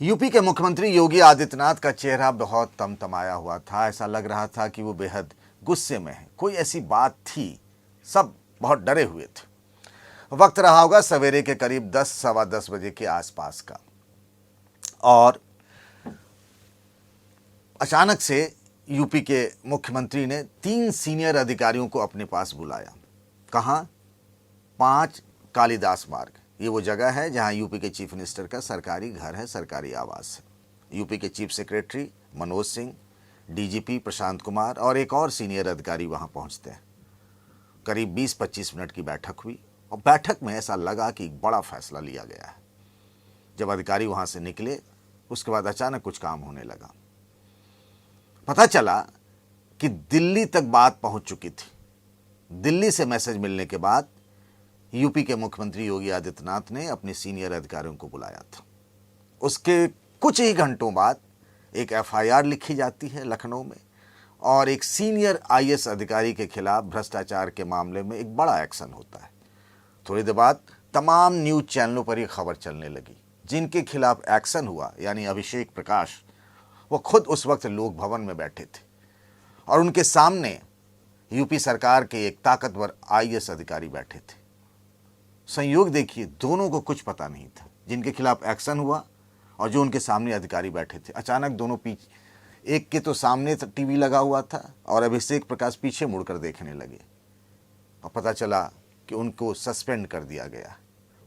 UP के मुख्यमंत्री योगी आदित्यनाथ का चेहरा बहुत तमतमाया हुआ था। ऐसा लग रहा था कि वो बेहद गुस्से में है। कोई ऐसी बात थी, सब बहुत डरे हुए थे। वक्त रहा होगा सवेरे के करीब 10 सवा 10 बजे के आसपास का, और अचानक से यूपी के मुख्यमंत्री ने 3 सीनियर अधिकारियों को अपने पास बुलाया। कहाँ? 5 कालिदास मार्ग। ये वो जगह है जहां यूपी के चीफ मिनिस्टर का सरकारी घर है, सरकारी आवास है। यूपी के chief secretary Manoj Singh, DGP Prashant Kumar और एक और सीनियर अधिकारी वहां पहुंचते हैं। करीब 20-25 मिनट की बैठक हुई और बैठक में ऐसा लगा कि एक बड़ा फैसला लिया गया है। जब अधिकारी वहां से निकले, उसके बाद अचानक कुछ काम होने लगा। पता चला कि दिल्ली तक बात पहुंच चुकी थी। दिल्ली से मैसेज मिलने के बाद यूपी के मुख्यमंत्री योगी आदित्यनाथ ने अपने सीनियर अधिकारियों को बुलाया था। उसके कुछ ही घंटों बाद एक एफआईआर लिखी जाती है लखनऊ में, और एक सीनियर आईएएस अधिकारी के खिलाफ भ्रष्टाचार के मामले में एक बड़ा एक्शन होता है। थोड़ी देर बाद तमाम न्यूज चैनलों पर यह खबर चलने लगी। जिनके खिलाफ एक्शन हुआ, यानी अभिषेक प्रकाश, वो खुद उस वक्त लोक भवन में बैठे थे और उनके सामने यूपी सरकार के एक ताकतवर आईएएस अधिकारी बैठे थे। संयोग देखिए, दोनों को कुछ पता नहीं था। जिनके खिलाफ एक्शन हुआ और जो उनके सामने अधिकारी बैठे थे, अचानक दोनों पीछे, एक के तो सामने टीवी लगा हुआ था और अभिषेक प्रकाश पीछे मुड़कर देखने लगे और पता चला कि उनको सस्पेंड कर दिया गया।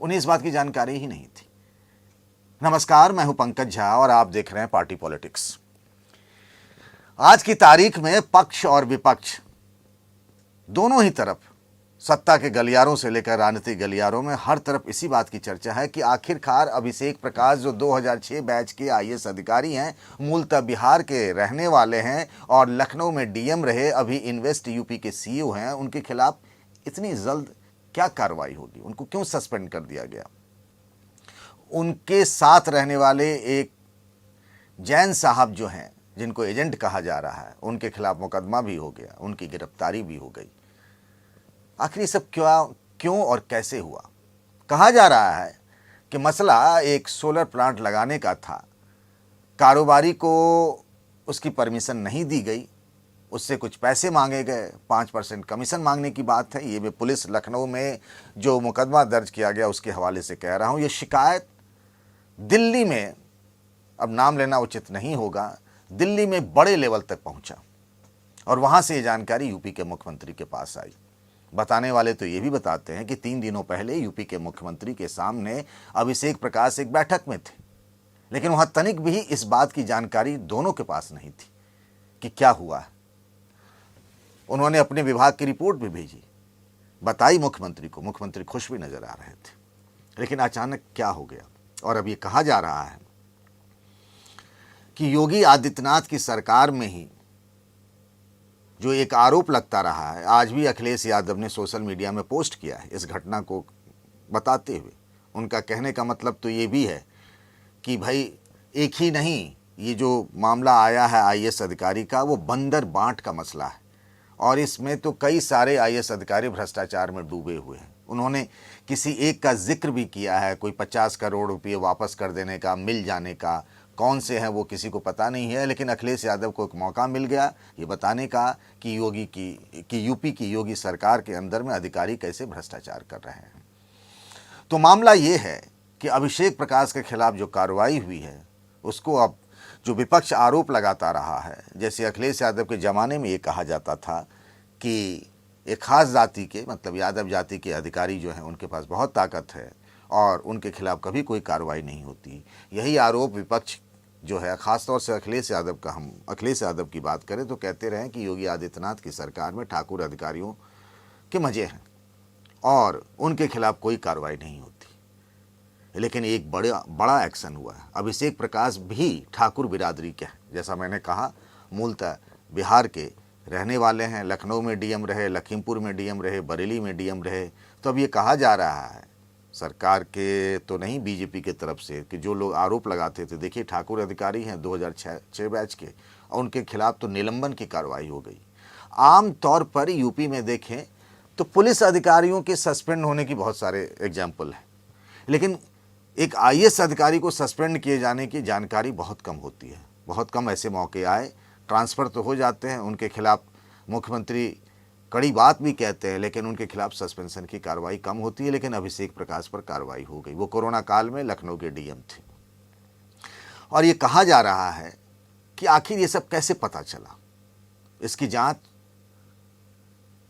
उन्हें इस बात की जानकारी ही नहीं थी। नमस्कार, मैं हूं पंकज झा और आप देख रहे हैं पार्टी पॉलिटिक्स। आज की तारीख में पक्ष और विपक्ष दोनों ही तरफ, सत्ता के गलियारों से लेकर राजनीतिक गलियारों में, हर तरफ इसी बात की चर्चा है कि आखिरकार अभिषेक प्रकाश, जो 2006 बैच के आईएएस अधिकारी हैं, मूलतः बिहार के रहने वाले हैं और लखनऊ में डीएम रहे, अभी इन्वेस्ट यूपी के सीईओ हैं, उनके खिलाफ इतनी जल्द क्या कार्रवाई होगी? उनको क्यों सस्पेंड कर दिया गया? उनके साथ रहने वाले एक जैन साहब जो हैं, जिनको एजेंट कहा जा रहा है, उनके खिलाफ मुकदमा भी हो गया, उनकी गिरफ्तारी भी हो गई। आखिर ये सब क्यों और कैसे हुआ? कहा जा रहा है कि मसला एक सोलर प्लांट लगाने का था। कारोबारी को उसकी परमिशन नहीं दी गई, उससे कुछ पैसे मांगे गए, 5% कमीशन मांगने की बात है। ये मैं पुलिस लखनऊ में जो मुकदमा दर्ज किया गया उसके हवाले से कह रहा हूँ। ये शिकायत दिल्ली में, अब नाम लेना उचित नहीं होगा, दिल्ली में बड़े लेवल तक पहुंचा और वहां से ये जानकारी यूपी के मुख्यमंत्री के पास आई। बताने वाले तो ये भी बताते हैं कि 3 दिनों पहले यूपी के मुख्यमंत्री के सामने अभिषेक प्रकाश एक बैठक में थे, लेकिन वहां तनिक भी इस बात की जानकारी दोनों के पास नहीं थी कि क्या हुआ है। उन्होंने अपने विभाग की रिपोर्ट भी भेजी, बताई मुख्यमंत्री को। मुख्यमंत्री खुश भी नजर आ रहे थे, लेकिन अचानक क्या हो गया? और अब ये कहा जा रहा है कि योगी आदित्यनाथ की सरकार में ही जो एक आरोप लगता रहा है, आज भी अखिलेश यादव ने सोशल मीडिया में पोस्ट किया है इस घटना को बताते हुए। उनका कहने का मतलब तो ये भी है कि भाई एक ही नहीं, ये जो मामला आया है आईएएस अधिकारी का, वो बंदर बांट का मसला है और इसमें तो कई सारे आईएएस अधिकारी भ्रष्टाचार में डूबे हुए हैं। उन्होंने किसी एक का जिक्र भी किया है, कोई 50 करोड़ रुपये वापस कर देने का, मिल जाने का। कौन से हैं वो किसी को पता नहीं है, लेकिन अखिलेश यादव को एक मौका मिल गया ये बताने का कि यूपी की योगी सरकार के अंदर में अधिकारी कैसे भ्रष्टाचार कर रहे हैं। तो मामला ये है कि अभिषेक प्रकाश के खिलाफ जो कार्रवाई हुई है, उसको अब जो विपक्ष आरोप लगाता रहा है, जैसे अखिलेश यादव के ज़माने में ये कहा जाता था कि एक खास जाति के, मतलब यादव जाति के अधिकारी जो हैं उनके पास बहुत ताकत है और उनके खिलाफ कभी कोई कार्रवाई नहीं होती। यही आरोप विपक्ष जो है, ख़ासतौर से अखिलेश यादव का, हम अखिलेश यादव की बात करें तो कहते रहे कि योगी आदित्यनाथ की सरकार में ठाकुर अधिकारियों के मज़े हैं और उनके खिलाफ कोई कार्रवाई नहीं होती। लेकिन एक बड़ा एक्शन हुआ है। अभिषेक प्रकाश भी ठाकुर बिरादरी के हैं, जैसा मैंने कहा, मूलतः बिहार के रहने वाले हैं। लखनऊ में डीएम रहे, लखीमपुर में डीएम रहे, बरेली में डीएम रहे। तो अब ये कहा जा रहा है सरकार के तो नहीं, बीजेपी के तरफ से, कि जो लोग आरोप लगाते थे, देखिए ठाकुर अधिकारी हैं 2006 बैच के, और उनके खिलाफ तो निलंबन की कार्रवाई हो गई। आम तौर पर यूपी में देखें तो पुलिस अधिकारियों के सस्पेंड होने की बहुत सारे एग्जाम्पल हैं, लेकिन एक आईएएस अधिकारी को सस्पेंड किए जाने की जानकारी बहुत कम होती है, बहुत कम ऐसे मौके आए। ट्रांसफ़र तो हो जाते हैं, उनके खिलाफ मुख्यमंत्री कड़ी बात भी कहते हैं, लेकिन उनके खिलाफ सस्पेंशन की कार्रवाई कम होती है। लेकिन अभिषेक प्रकाश पर कार्रवाई हो गई। वो कोरोना काल में लखनऊ के डीएम थे। और ये कहा जा रहा है कि आखिर ये सब कैसे पता चला। इसकी जांच,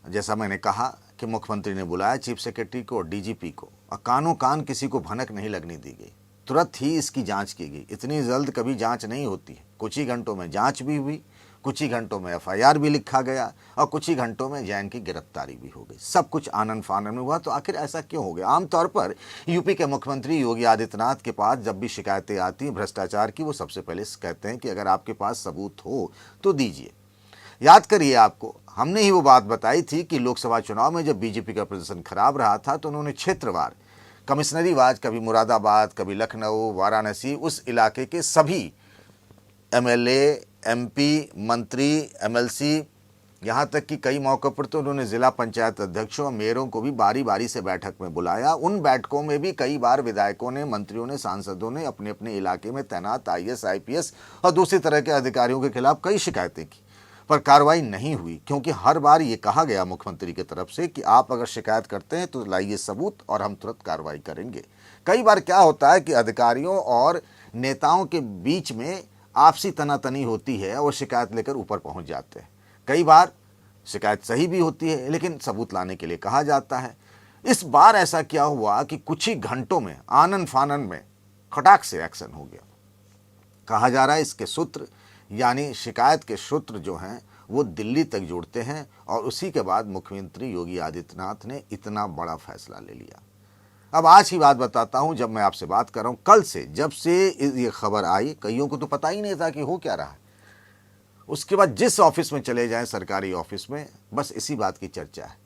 जैसा मैंने कहा कि मुख्यमंत्री ने बुलाया चीफ सेक्रेटरी को और डीजीपी को, और कानों कान किसी को भनक नहीं लगने दी गई। तुरंत ही इसकी जांच की गई। इतनी जल्द कभी जांच नहीं होती है। कुछ ही घंटों में जांच भी हुई, कुछ ही घंटों में एफआईआर भी लिखा गया और कुछ ही घंटों में जैन की गिरफ्तारी भी हो गई। सब कुछ आनंद फानन में हुआ। तो आखिर ऐसा क्यों हो गया? आमतौर पर यूपी के मुख्यमंत्री योगी आदित्यनाथ के पास जब भी शिकायतें आती हैं भ्रष्टाचार की, वो सबसे पहले कहते हैं कि अगर आपके पास सबूत हो तो दीजिए। याद करिए, आपको हमने ही वो बात बताई थी कि लोकसभा चुनाव में जब बीजेपी का प्रदर्शन खराब रहा था तो उन्होंने क्षेत्रवार कमिश्नरी वाज, कभी मुरादाबाद, कभी लखनऊ, वाराणसी, उस इलाके के सभी एमएलए, एमपी, मंत्री, एमएलसी, यहाँ तक कि कई मौक़ों पर तो उन्होंने ज़िला पंचायत अध्यक्षों और मेयरों को भी बारी बारी से बैठक में बुलाया। उन बैठकों में भी कई बार विधायकों ने, मंत्रियों ने, सांसदों ने अपने अपने इलाके में तैनात आईएएस, आईपीएस और दूसरी तरह के अधिकारियों के खिलाफ कई शिकायतें की, पर कार्रवाई नहीं हुई। क्योंकि हर बार ये कहा गया मुख्यमंत्री की तरफ से कि आप अगर शिकायत करते हैं तो लाइए सबूत और हम तुरंत कार्रवाई करेंगे। कई बार क्या होता है कि अधिकारियों और नेताओं के बीच में आपसी तनातनी होती है और शिकायत लेकर ऊपर पहुंच जाते हैं। कई बार शिकायत सही भी होती है, लेकिन सबूत लाने के लिए कहा जाता है। इस बार ऐसा क्या हुआ कि कुछ ही घंटों में आनन फानन में खटाक से एक्शन हो गया। कहा जा रहा है इसके सूत्र, यानी शिकायत के सूत्र जो हैं वो दिल्ली तक जुड़ते हैं, और उसी के बाद मुख्यमंत्री योगी आदित्यनाथ ने इतना बड़ा फैसला ले लिया। अब आज की बात बताता हूं। जब मैं आपसे बात कर रहा हूं, कल से जब से ये खबर आई, कईयों को तो पता ही नहीं था कि हो क्या रहा है। उसके बाद जिस ऑफिस में चले जाएं, सरकारी ऑफिस में, बस इसी बात की चर्चा है।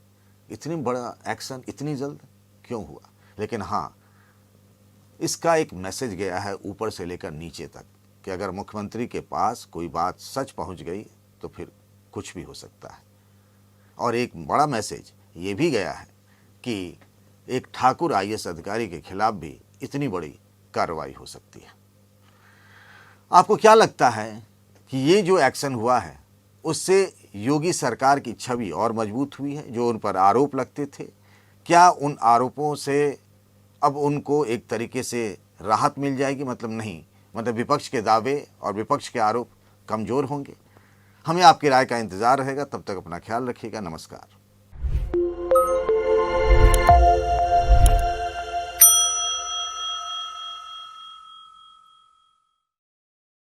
इतनी बड़ा एक्शन इतनी जल्द क्यों हुआ? लेकिन हाँ, इसका एक मैसेज गया है ऊपर से लेकर नीचे तक कि अगर मुख्यमंत्री के पास कोई बात सच पहुंच गई तो फिर कुछ भी हो सकता है। और एक बड़ा मैसेज ये भी गया है कि एक ठाकुर आईएएस अधिकारी के खिलाफ भी इतनी बड़ी कार्रवाई हो सकती है। आपको क्या लगता है कि ये जो एक्शन हुआ है उससे योगी सरकार की छवि और मजबूत हुई है? जो उन पर आरोप लगते थे, क्या उन आरोपों से अब उनको एक तरीके से राहत मिल जाएगी? मतलब नहीं, मतलब विपक्ष के दावे और विपक्ष के आरोप कमज़ोर होंगे? हमें आपकी राय का इंतज़ार रहेगा। तब तक अपना ख्याल रखिएगा। नमस्कार।